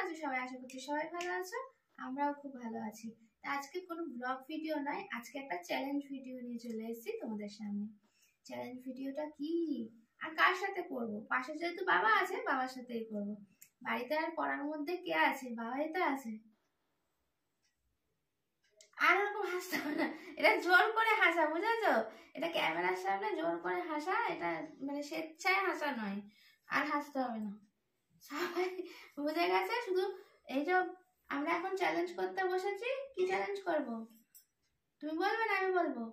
আছো সবাই? আশা করছি সবাই ভালো আছো, আমরাও খুব ভালো আছি। আজকে কোনো ব্লগ ভিডিও নয়, আজকে একটা চ্যালেঞ্জ ভিডিও নিয়ে চলে এসেছি তোমাদের সামনে। চ্যালেঞ্জ ভিডিওটা কি আর কার সাথে করব? পাশে যেহেতু বাবা আছে, বাবার সাথেই করব। বাড়িতে আর করার মধ্যে কে আছে? বাবাই তো আছে। আর ওরকম হাসতে হবে না, এটা জোর করে হাসা, বুঝেছো? এটা ক্যামেরার সামনে জোর করে হাসা, এটা মানে স্বেচ্ছায় হাসা নয়। আর হাসতে হবে না, সবাই বুঝে গেছে। শুধু এই যে আমরা এখন চ্যালেঞ্জ করতে বসেছি, কি চ্যালেঞ্জ করব তুমি বলবে না আমি বলবো?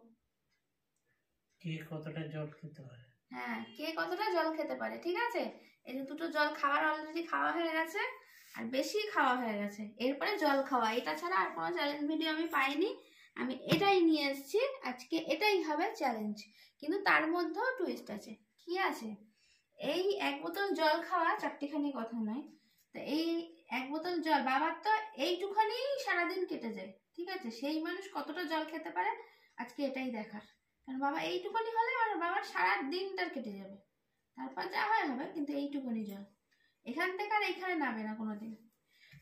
কে কতটা জল খেতে পারে। হ্যাঁ, কে কতটা জল খেতে পারে, ঠিক আছে? এই যে দুটো জল খাওয়ার অলরেডি খাওয়া হয়ে গেছে, আর বেশি খাওয়া হয়ে গেছে, এরপরে জল খাওয়া। এটা ছাড়া আর কোনো চ্যালেঞ্জ ভিডিও আমি পাইনি, আমি এটাই নিয়ে এসেছি আজকে, এটাই হবে চ্যালেঞ্জ। কিন্তু তার মধ্যেও টুইস্ট আছে। কি আছে? এই এক বোতল জল খাওয়া চারটিখানি কথা নয়। তো এই এক বোতল জল বাবার তো এইটুখানি সারাদিন কেটে যায়, ঠিক আছে? সেই মানুষ কতটা জল খেতে পারে আজকে এটাই দেখার। কারণ বাবা এইটুকুনি হলে বাবার সারা দিনটার কেটে যাবে, তারপর যা হয় হবে, কিন্তু এইটুকুনি জল এখান থেকে আর এইখানে নামে না কোনোদিন।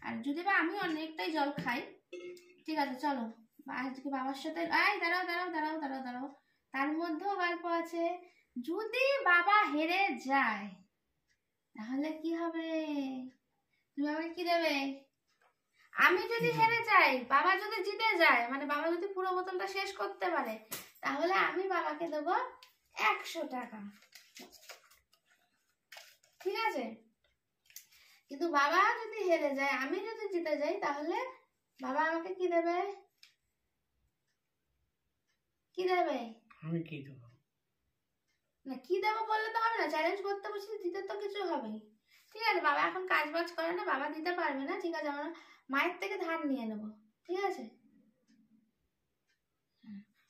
আর যদি বা আমি অনেকটাই জল খাই, ঠিক আছে চলো আজকে বাবার সাথে দাঁড়াও দাঁড়াও দাঁড়াও দাঁড়াও দাঁড়াও, তার মধ্যেও গল্প আছে। যদি বাবা হেরে যায় তাহলে কি হবে? তুমি আমাকে কি দেবে? আমি যদি হেরে যাই, বাবা যদি জিতে যায়, মানে বাবা যদি পুরো বোতলটা শেষ করতে পারে, তাহলে আমি বাবাকে দেবো 100 টাকা, ঠিক আছে? কিন্তু বাবা যদি হেরে যায়, আমি যদি জিতে যাই, তাহলে বাবা আমাকে কি দেবে? কি দেবে? আমি কি দেবো? না, কি দেবো বললে তো হবে না, চ্যালেঞ্জ করতে বসে দিতে তো কিছু হবেই। ঠিক আছে, বাবা এখন কাজ বাজ করে না, বাবা দিতে পারবে না, ঠিক আছে? আমরা মায়ের থেকে ধার নিয়ে নেবো, ঠিক আছে?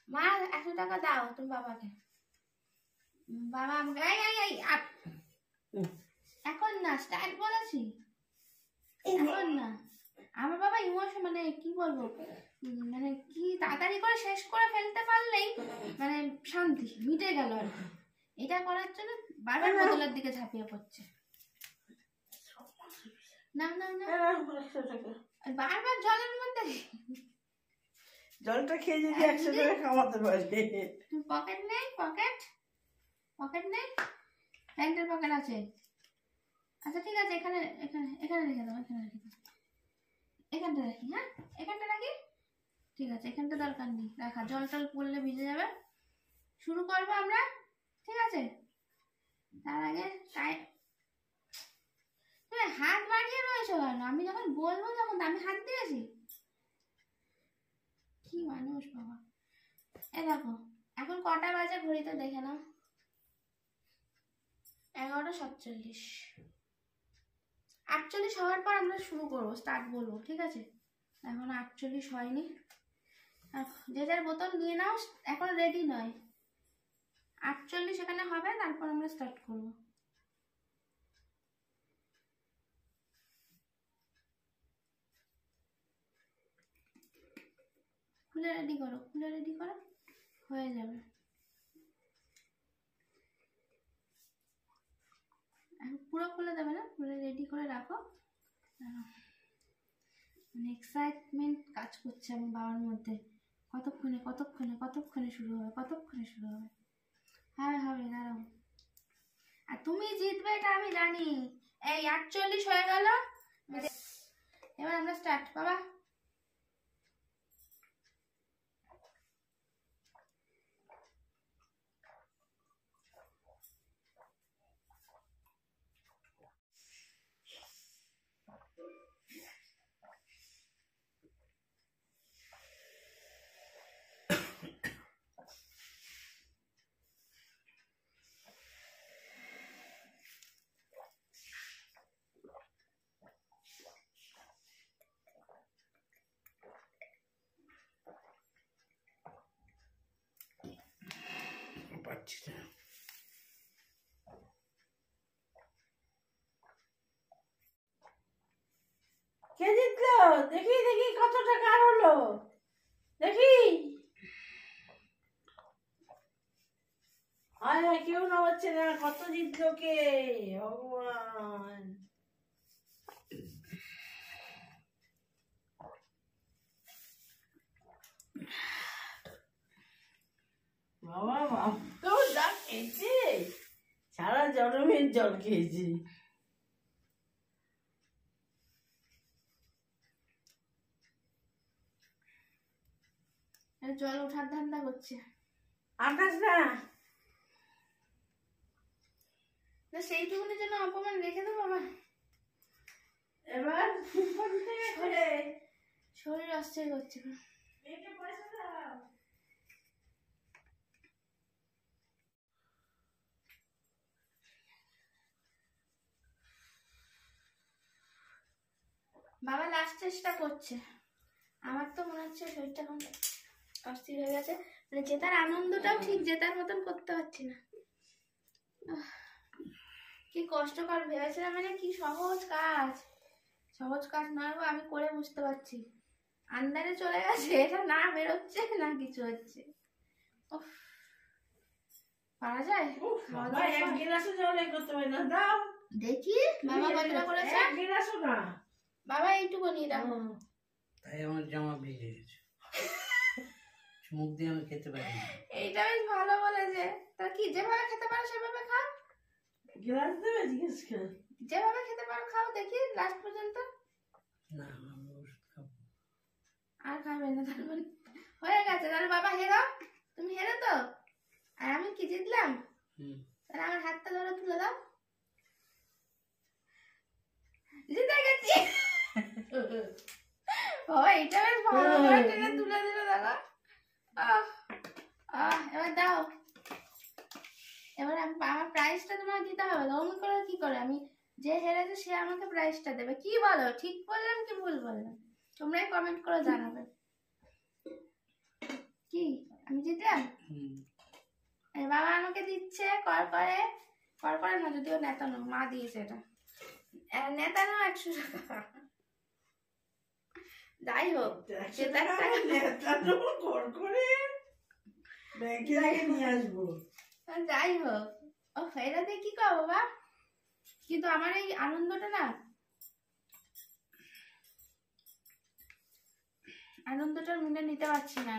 মা 100 টাকা দাও তুমি বাবাকে। বাবা আমাকে এখন না, স্টার্ট বলেছি, এখন না। আমার বাবা ইমোশন, মানে কি বলবো, মানে কি তাড়াতাড়ি করে শেষ করে ফেলতে পারলেই মানে শান্তি মিটে গেল আর কি। এটা করার জন্য বারবার বোতলের দিকে ঝাঁপিয়ে পড়ছে। না না না, বারবার জলের মধ্যে। জলটা খেয়ে যদি 100 টাকা কামাতে পারে। পকেট নেই? পকেট পকেট নেই? প্যান্টের পকেট আছে? আচ্ছা ঠিক আছে, এখানে এখানে এখানে রেখে দাও, এখানে রেখে দাও, এখানটা রাখি। হ্যাঁ, এখানটা রাখি, ঠিক আছে? এখানটা দরকার নেই রাখা, জল টল পড়লে ভিজে যাবে। শুরু করবো আমরা, ঠিক আছে? তার আগে তুমি হাত বাড়িয়ে রয়েছো কেন? আমি যখন বলবো তখন আমি হাত দিয়েছি। কি মানুষ বাবা! এ দেখো এখন কটা বাজে ঘড়িতে দেখে নাও, 11:47। 48 হওয়ার পর আমরা শুরু করবো, স্টার্ট বলবো, ঠিক আছে? এখন 48 হয়নি। যে যার বোতল নিয়ে নাও, এখন রেডি নয়। 48 এখানে হবে, তারপর আমরা স্টার্ট করবো। খুলে রেডি করো, খুলে রেডি করো, হয়ে যাবে। পুরো খুলে দেবে না, খুলে রেডি করে রাখো। মানে এক্সাইটমেন্ট কাজ করছে আমার বাবার মধ্যে, কতক্ষণে কতক্ষণে কতক্ষণে শুরু হবে, কতক্ষণে শুরু হবে। হ্যাঁ হবে, দাঁড়াও। আর তুমি জিতবে এটা আমি জানি। এই 48 হয়ে গেল, এবার আমরা স্টার্ট বাবা। পাচ্ছি না। কে জিতলো? দেখি দেখি কত টাকা হলো, দেখি। আরে কেউ না হচ্ছে না, কত জিতলো কে? ভগবান, জল খেয়েছি। জল ওঠার ধান্দা করছে। আকাশ না সেইটুকুনের জন্য অপমান রেখে দেবো বাবা। এবার শরীর অস্থির করছে। বাবা লাস্ট চেষ্টা করছে। আমার তো মনে হচ্ছে শরীরটা এখন অস্থির হয়ে গেছে, মানে জেতার আনন্দটাও ঠিক জেতার মতন করতে পারছি না। কি কষ্টকর ভেবেছিলাম, মানে কি সহজ কাজ, সহজ কাজ নয় গো, আমি করে বুঝতে পারছি। আন্দারে চলে গেছে, এটা না বেরোচ্ছে না কিছু হচ্ছে। পারা যায়? এক গ্লাসও জল করতে পারি না। দাও দেখি বাবা কতটা করেছে। এক গ্লাসও না বাবা এইটুকু নিয়ে দাও। তাই আমার জামা ভিজে গেছে, মুখ দিয়ে আমি খেতে পারি না। এইটা বেশ ভালো বলেছে। তা কি যেভাবে খেতে পারো সেভাবে খাও। গ্লাস দেবে জিজ্ঞেস করে। যেভাবে খেতে পারো খাও, দেখি লাস্ট পর্যন্ত। না আমি ওষুধ খাবো। আর খাবে না তার মানে? হয়ে গেছে তাহলে বাবা হেরো, তুমি হেরো তো। আর আমি কি জিতলাম? তাহলে আমার হাতটা ধরো, তুলে দাও। জিতে গেছি। বাবা এটা বেশ ভালো করে টেনে তুলে দিল, দেখো। এবার দাও। এবার আমার প্রাইসটা তোমাকে দিতে হবে। অমন করে কি করে? আমি যে হেরেছে সে আমাকে প্রাইসটা দেবে। কি বলো, ঠিক বললাম কি ভুল বললাম? তোমরাই কমেন্ট করে জানাবে। কি আমি জিতলাম? বাবা আমাকে দিচ্ছে কর করে না, যদিও নেতানো, মা দিয়েছে এটা। নেতানো 100 টাকা। যাই হোক, যাই হোক, ও এটা দিয়ে কি করবো বাবা? কিন্তু আমার এই আনন্দটা না, আনন্দটা মিলে নিতে পারছি না।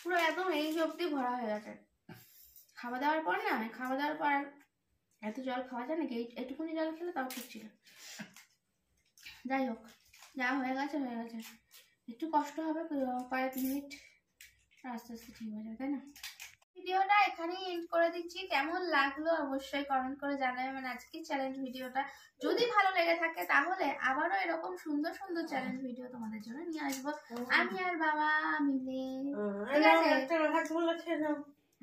পুরো একদম এই অব্দি ভরা হয়ে গেছে। খাওয়া দাওয়ার পর না, খাওয়া দাওয়ার পর এত জল খাওয়া যায় নাকি? এইটুকুনি জল খেলে তাও ঠিক ছিল। যাই হোক, যা হয়ে গেছে হয়ে গেছে। একটু কষ্ট হবে, কয়েক মিনিট, আস্তে আস্তে ঠিক হয়ে যাবে, তাই না? ভিডিওটা এখানেই এন্ড করে দিচ্ছি। কেমন লাগলো অবশ্যই কমেন্ট করে জানাবে। মানে আজকের চ্যালেঞ্জ ভিডিওটা যদি ভালো লেগে থাকে তাহলে আবারও এরকম সুন্দর সুন্দর চ্যালেঞ্জ ভিডিও তোমাদের জন্য নিয়ে আসবো, আমি আর বাবা মিলে। ঠিক আছে? হাজমোলা খেয়ে নাও।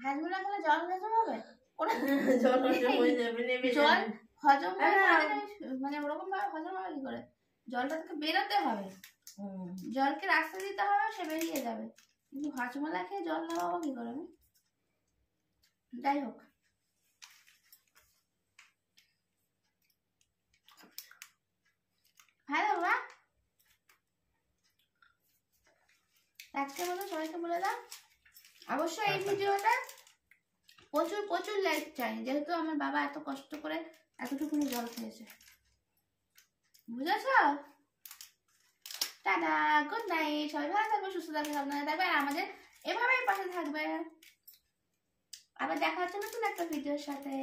হাজমোলা খেলে জল হজম হবে? জল হজম হয়ে যাবে, নেমে জল যাবে। হজম মানে ওরকম ভাবে হজম হবে কি করে? জলটা থেকে বেরোতে হবে, জলকে রাস্তা দিতে হবে, সে বেরিয়ে যাবে। কিন্তু হজমোলা খেয়ে জল নামাবো কি করে আমি? যাই হোক, হ্যালো বাবা, আজকে বলো সবাইকে বলে দাও। অবশ্যই এই ভিডিওটা প্রচুর প্রচুর লাইক চাই, যেহেতু আমার বাবা এত কষ্ট করে এতটুকুনি জল খেয়েছে। বুঝেছ? Tata, good night. সবাই ভালো থাকবে, সুস্থ থাকবে, সাবধানে থাকবে, আর আমাদের এভাবেই পাশে থাকবে। আবার দেখা হচ্ছে নতুন একটা ভিডিওর সাথে।